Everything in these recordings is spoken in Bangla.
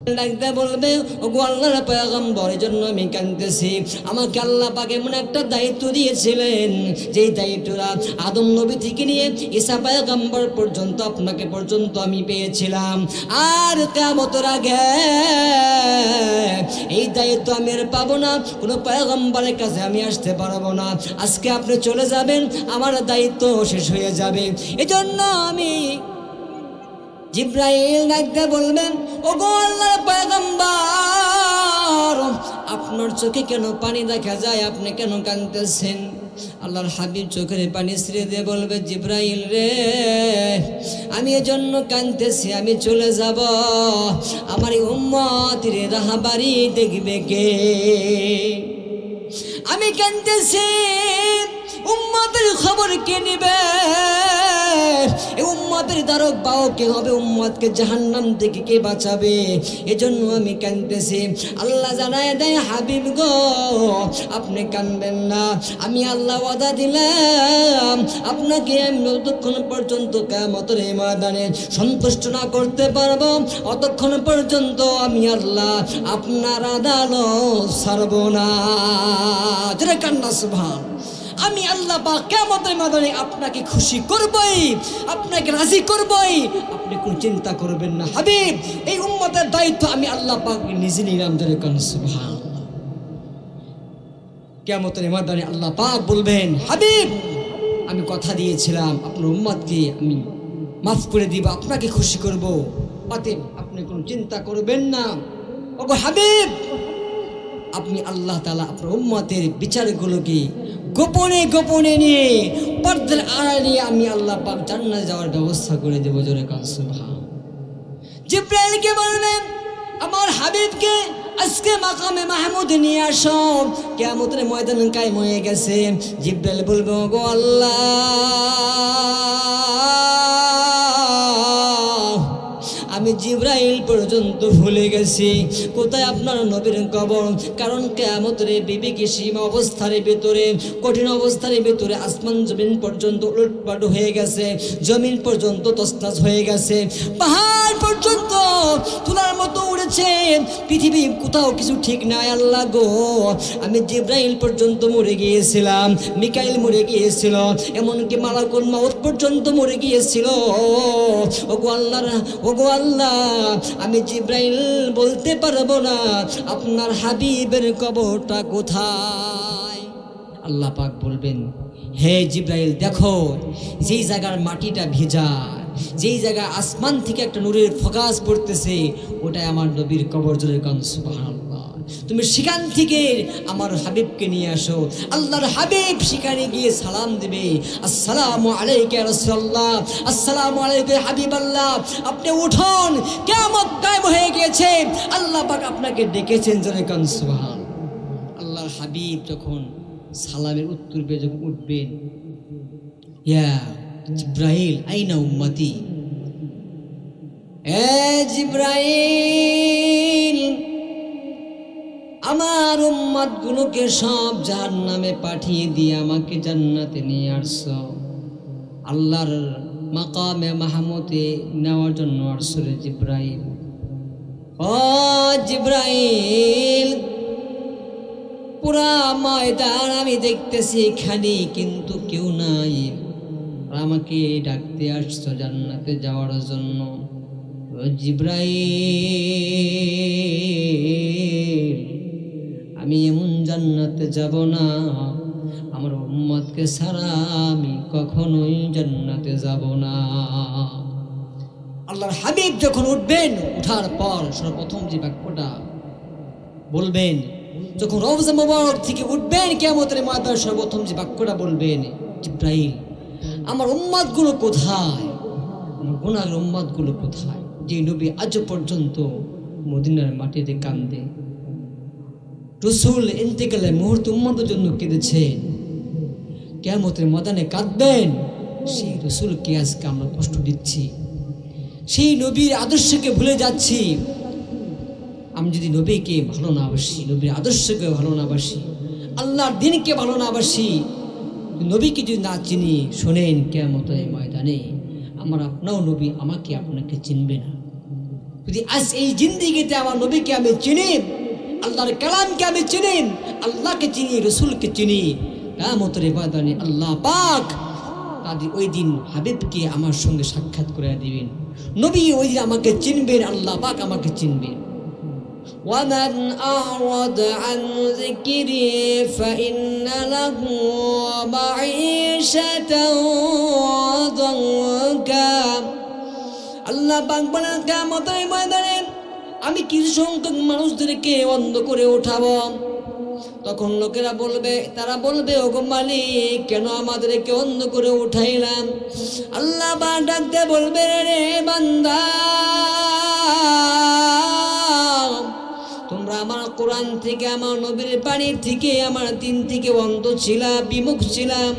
ডাকতে বলবে, ওগো আল্লাহর পয়গম্বর, এজন্য আমি কাঁদতেছি। আমাকে আল্লাহ পাক এমন একটা দায়িত্ব দিয়েছিলেন, যেই দায়িত্বটা আদম নবী থেকে নিয়ে ঈসা পয়গম্বর পর্যন্ত, আপনাকে পর্যন্ত আমি পেয়েছিলাম। আর কিয়ামতের আগে এই দায়িত্ব আমি আর পাবো না, কোনো পয়গম্বরের কাছে আমি আসতে পারবো না। আজকে আপনি চলে যাবেন, আমার দায়িত্ব শেষ হয়ে যাবে। এজন্য আমি জিব্রাইল ডাকতে বলবেন, ওগো আল্লাহর পয়গম্বর, আপনার চোখে কেন পানি দেখা যায়, আপনি কেন কাঁদতেছেন? আল্লাহর হাবিব চোখের পানি ছেড়ে দিয়ে বলবে, জিব্রাইল রে, আমি এজন্য কাঁদতেছি, আমি চলে যাব, আমার এই উম্মতের রাহবারি দেখবে কে? আমি কাঁদতেছি, উম্মতের খবর কে নিবে? উম্মতের দ্বারক বাও কে হবে? উম্মতকে জাহান্নাম থেকে কে বাঁচাবে? এজন্য আমি কাঁদতেছি। আল্লাহ জানায় দেয়, হাবিব গো, আপনি কাঁদবেন না। আমি আল্লাহ ওয়াদা দিলাম, আপনাকে আমি যতক্ষণ পর্যন্ত কিয়ামতের ময়দানে সন্তুষ্ট না করতে পারবো, অতক্ষণ পর্যন্ত আমি আল্লাহ আপনার আদালত ছাড়ব না। যেটা কান্না সুবহান। আমি আল্লাহ পাক কিয়ামতের ময়দানে আপনাকে খুশি করবই, আপনাকে রাজি করবই, আপনি কোনো চিন্তা করবেন না। হাবিব, এই উম্মতের দায়িত্ব আমি আল্লাহ পাক নিজে নিলাম। সুবহানাল্লাহ। কিয়ামতের ময়দানে আল্লাহ পাক বলবেন, হাবিব, আমি কথা দিয়েছিলাম আপনার উম্মতকে আমি মাফ করে দিব, আপনাকে খুশি করব, অতএব আপনি কোনো চিন্তা করবেন না। ওগো হাবিব, আপনি আল্লাহ তাআলা আপনার উম্মতের বিচারগুলোকে গোপনে গোপনে নিয়ে, পর্দার আড়ালে নিয়ে আমি আল্লাহ পাক জান্নাতে যাওয়ার ব্যবস্থা করে দেব। জোরে কান সুবহান। জিব্রাইলকে বলবেন, আমার হাবিবকে আজকে মাকামে মাহমুদ নিয়ে আসো, কিয়ামতের ময়দান কায়েম হয়ে গেছে। জিব্রাইল বলবে, ওগো আল্লাহ, আমি জিব্রাইল পর্যন্ত ভুলে গেছি কোথায় আপনার নবীর কবর। কারণ কিয়ামতের বিবেকী সীমা অবস্থার ভিতরে, কঠিন অবস্থার ভিতরে আসমান জমিন পর্যন্ত উলটপালট হয়ে গেছে, জমিন পর্যন্ত তছনছ হয়ে গেছে, পাহাড় পর্যন্ত তুলার মতো উড়েছে, পৃথিবী কোথাও কিছু ঠিক নাই। আল্লাহ গো, আমি জিব্রাইল পর্যন্ত মরে গিয়েছিলাম, মিকাইল মরে গিয়েছিল, এমনকি মালাকুল মউত পর্যন্ত মরে গিয়েছিল। ওগো আল্লাহ, ওগো আল্লাহ, আমি জিব্রাইল বলতে পারবো না আপনার হাবিবের কবরটা কোথায়। আল্লাহ পাক বলবেন, হে জিব্রাইল, দেখো যেই জায়গার মাটিটা ভেজা, যেই জায়গায় আসমান থেকে একটা নূরের ফোকাস পড়তেছে, ওটাই আমার নবীর কবর। জোরে কান সুবহানাল্লাহ। তুমি সেখান থেকে আমার হাবিবকে নিয়ে আসো। আল্লাহর হাবিব সেখানে গিয়ে সালাম দিবে, আসসালামু আলাইকা ইয়া রাসূলুল্লাহ, আসসালামু আলাইকা ইয়া হাবিবাল্লাহ, আপনি উঠুন, কিয়ামত কায়েম হয়ে গেছে, আল্লাহ পাক আপনাকে ডেকেছেন। জোরে কান সুবহান। আল্লাহর হাবিব যখন সালামের উত্তর পেয়ে যখন উঠবেন, ইয়া জিব্রাইল আইনা উম্মতি, এ জিব্রাইল, আমার উম্মত গুলোকে সব জাহান্নামে পাঠিয়ে দিয়ে আমাকে জান্নাতে নিয়ে আসছো, আল্লাহর মাকামে মাহমুদে নেওয়ার জন্য আসছো রে জিব্রাইল। ও জিব্রাইল, পুরা ময়দান আমি দেখতেছি খালি, কিন্তু কেউ নাই, আমাকে ডাকতে আসছো জান্নাতে যাওয়ার জন্য। ও জিব্রাইল, আমি এমন জান্নাতে যাব না, আমার উম্মতকে ছাড়া আমি কখনোই জান্নাতে যাব না। আল্লাহর হাবিব যখন উঠবেন, উঠার পর সর্বপ্রথম যে বাক্যটা বলবেন, যখন রওজা মুবারক থেকে উঠবেন কিয়ামতের ময়দানে, সর্বপ্রথম যে বাক্যটা বলবেন, জিব্রাইল, আমার উম্মতগুলো কোথায়, আমার গুনাহের উম্মতগুলো কোথায়? যে নবী আজ পর্যন্ত মদিনার মাটিতে কান্দে, রাসূল ইন্তেকালের মুহূর্তে উম্মতের জন্য কেঁদেছেন, কিয়ামতের ময়দানে কাঁদবেন, সেই রাসূলকে আজকে আমরা কষ্ট দিচ্ছি, সেই নবীর আদর্শকে ভুলে যাচ্ছি। আমি যদি নবীকে ভালো না বাসি, নবীর আদর্শকে ভালো না বাসি, আল্লাহর দ্বীনকে ভালো না বাসি, নবীকে যদি না চিনি, শোনেন কিয়ামতের ময়দানে আমার আপনাও নবী আমাকে আপনাকে চিনবে না। যদি আজ এই জিন্দেগিতে আমার নবীকে আমি চিনি, আল্লাহর কালামকে আমি চিনি, আল্লাহকে চিনি, রসুলকে চিনি, কিয়ামতের ময়দানে আল্লাহ পাক তাদের ওই দিন হাবিবকে আমার সঙ্গে সাক্ষাৎ করে দিবেন। নবী ওই দিন আমাকে চিনবেন, আল্লাহ পাক আমাকে চিনবেন। ومن أعرض عن ذكري فإن له معيشة ضنكا। আল্লাহ পাক বলেন কিয়ামতের ময়দানে আমি কিছু সংখ্যক মানুষদেরকে অন্ধ করে উঠাবো। তখন লোকেরা বলবে, তারা বলবে, ওগো মালিক, কেন আমাদেরকে অন্ধ করে উঠাইলাম? আল্লাহ পাক ডাকতে বলবে, রে বান্দা, তোমরা আমার কোরআন থেকে, আমার নবীর বাণী থেকে, আমার দিন থেকে অন্ধ ছিলাম, বিমুখ ছিলাম।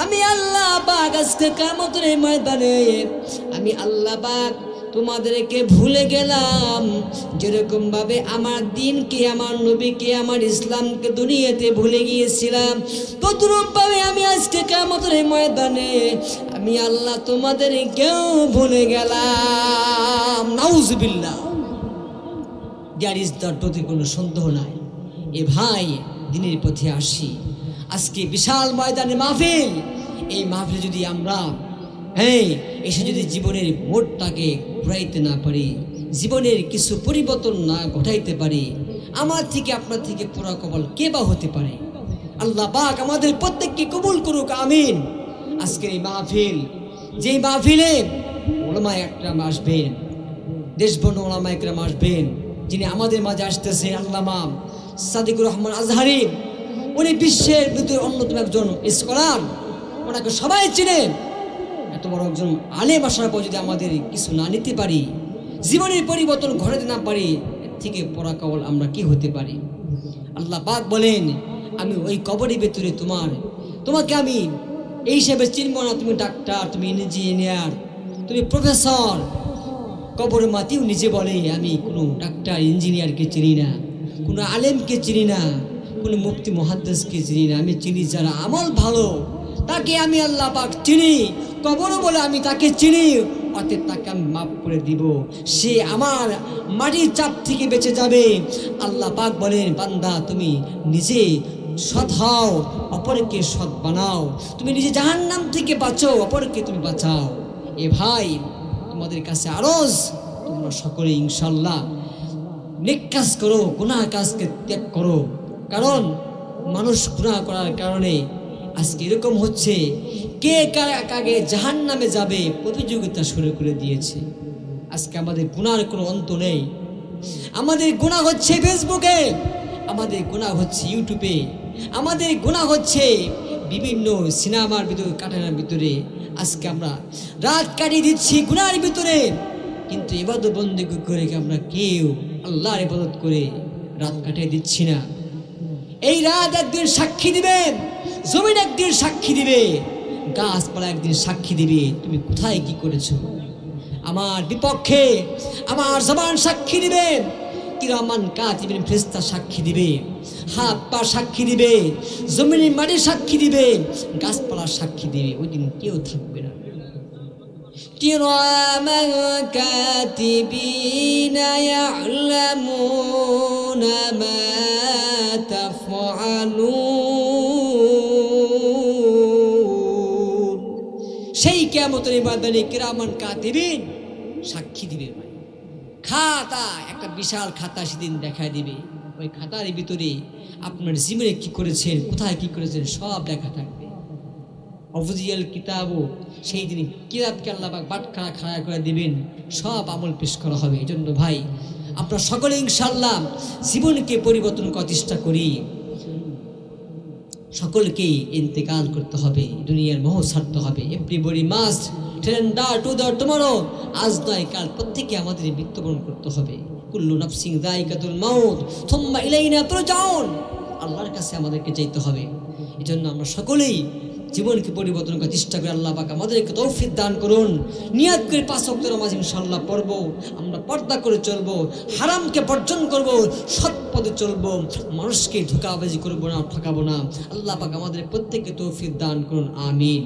আমি আল্লাহ পাক আজকে কিয়ামতের ময়দানে আমি আল্লাহ পাক তোমাদেরকে ভুলে গেলাম। যেরকম ভাবে আমার দিনকে, আমার নবীকে, আমার ইসলামকে দুনিয়াতে ভুলে গিয়েছিলাম, তদ্রূপ ভাবে আমি আজকে কিয়ামতের ময়দানে আমি আল্লাহ তোমাদেরকেও ভুলে গেলাম। নাউজুবিল্লাহ। দেয়ার ইজ দ্য টুথ, কোনো সন্দেহ নাই। এ ভাই, দিনের পথে আসি। আজকে বিশাল ময়দানে মাহফিল, এই মাহফিলে যদি আমরা এসে যদি জীবনের মোড়টাকে ঘুরাইতে না পারি, জীবনের কিছু পরিবর্তন না ঘটাইতে পারি, আমার থেকে আপনার থেকে পুরা কবল কে বা হতে পারে? আল্লাহ পাক আমাদের প্রত্যেককে কবুল করুক, আমিন। আজকের এই মাহফিল, যেই মাহফিলে ওলামায়ে একরাম আসবেন, দেশবন্ধু ওলামায়ে একরাম আসবেন, যিনি আমাদের মাঝে আসতেছে আল্লামা সাদিকুর রহমান আজহারি, উনি বিশ্বের ভিতরে অন্যতম একজন স্কলার, ওনাকে সবাই চিনেন। এত বড় একজন আলেম আসার পর যদি আমাদের কিছু না নিতে পারি, জীবনের পরিবর্তন ঘটাতে না পারি, এর থেকে পড়া কবল আমরা কি হতে পারি? আল্লাহ পাক বলেন, আমি ওই কবরের ভিতরে তোমাকে আমি এই হিসেবে চিনব না। তুমি ডাক্তার, তুমি ইঞ্জিনিয়ার, তুমি প্রফেসর। কবরের মাটিও নিজে বলে, আমি কোনো ডাক্তার ইঞ্জিনিয়ারকে চিনি না, কোনো আলেমকে চিনি না, কোনো মুফতি মুহাদ্দিসকে চিনি না। আমি চিনি যারা আমল ভালো, তাকে আমি আল্লাহ পাক চিনি। কবরও বলে আমি তাকে চিনি, অতএব তাকে আমি মাফ করে দিব, সে আমার মাটির চাপ থেকে বেঁচে যাবে। আল্লাহ পাক বলেন, বান্দা তুমি নিজে সৎ হও, অপরকে সৎ বানাও। তুমি নিজে জাহান্নাম থেকে বাঁচো, অপরকে তুমি বাঁচাও। এ ভাই, তোমাদের কাছে আরজ, তোমরা সকলে ইনশাল্লাহ নেক কাজ করো, গুনাহ কাজকে ত্যাগ করো। কারণ মানুষ গুনাহ করার কারণে আজকে এরকম হচ্ছে, কে কার আগে জাহান্নামে যাবে প্রতিযোগিতা শুরু করে দিয়েছে। আজকে আমাদের গুনার কোনো অন্ত নেই। আমাদের গুনাহ হচ্ছে ফেসবুকে, আমাদের গুনাহ হচ্ছে ইউটিউবে, আমাদের গুনাহ হচ্ছে বিভিন্ন সিনেমার ভিতরে, কাটানোর ভিতরে। আজকে আমরা রাত কাটিয়ে দিচ্ছি গুনার ভিতরে, কিন্তু ইবাদত বন্দেগী করে আমরা কেউ আল্লাহর ইবাদত করে রাত কাটিয়ে দিচ্ছি না। এই রাত একদিন সাক্ষী দিবে, জমিন একদিন সাক্ষী দিবে, গাছপালা একদিন সাক্ষী দিবে তুমি কোথায় কি করেছো। আমার বিপক্ষে আমার জবান সাক্ষী দিবে, কিরামান কাতিবিন ফেরেশতা সাক্ষী দিবে, হাত পা সাক্ষী দিবে, জমিনের মাটি সাক্ষী দিবে, গাছপালা সাক্ষী দিবে। ওই দিন কেউ থাকবে না। কিরামান কাতিবিনা ইয়ালামুনা মা তাফআলুন। সেই কিয়ামতের ময়দানে কিরামান কাতিবিন সাক্ষী দিবে। খাতা, একটা বিশাল খাতা সেদিন দেখায় দিবে। ওই খাতার ভিতরে আপনার জীবনে কি করেছেন, কোথায় কি করেছেন, সব লেখা থাকবে। অফজিয়াল কিতাবও, সেই দিন কিতাবকে আল্লাহ পাক বাটখারা খাড়া করে দিবেন, সব আমল পেশ করা হবে। এই জন্য ভাই, আমরা সকলে ইনশাআল্লাহ জীবনকে পরিবর্তন করার চেষ্টা করি। সকলকেই ইন্তেকাল করতে হবে, দুনিয়ার মোহ ছাড়তে হবে। Everybody must tender to the tomorrow. আজ নয় কাল প্রত্যেকে আমাদের মৃত্যুবরণ করতে হবে। কুল্লু নাফসিন যায়িকাতুল মাউত সুম্মা ইলাইনা তুরজাউন। আল্লাহর কাছে আমাদেরকে যেতে হবে। এজন্য আমরা সকলেই জীবনকে পরিবর্তন করার চেষ্টা করি। আল্লাহ পাক আমাদেরকে তৌফিক দান করুন। নিয়াত করে 5 ওয়াক্ত নামাজ ইনশাআল্লাহ পড়ব, আমরা পর্দা করে চলব, হারামকে বর্জন করব, সৎ পথে চলব, মানুষকে ধোঁকাবাজি করব না, ঠকাবো না। আল্লাহ পাক আমাদের প্রত্যেককে তৌফিক দান করুন, আমিন।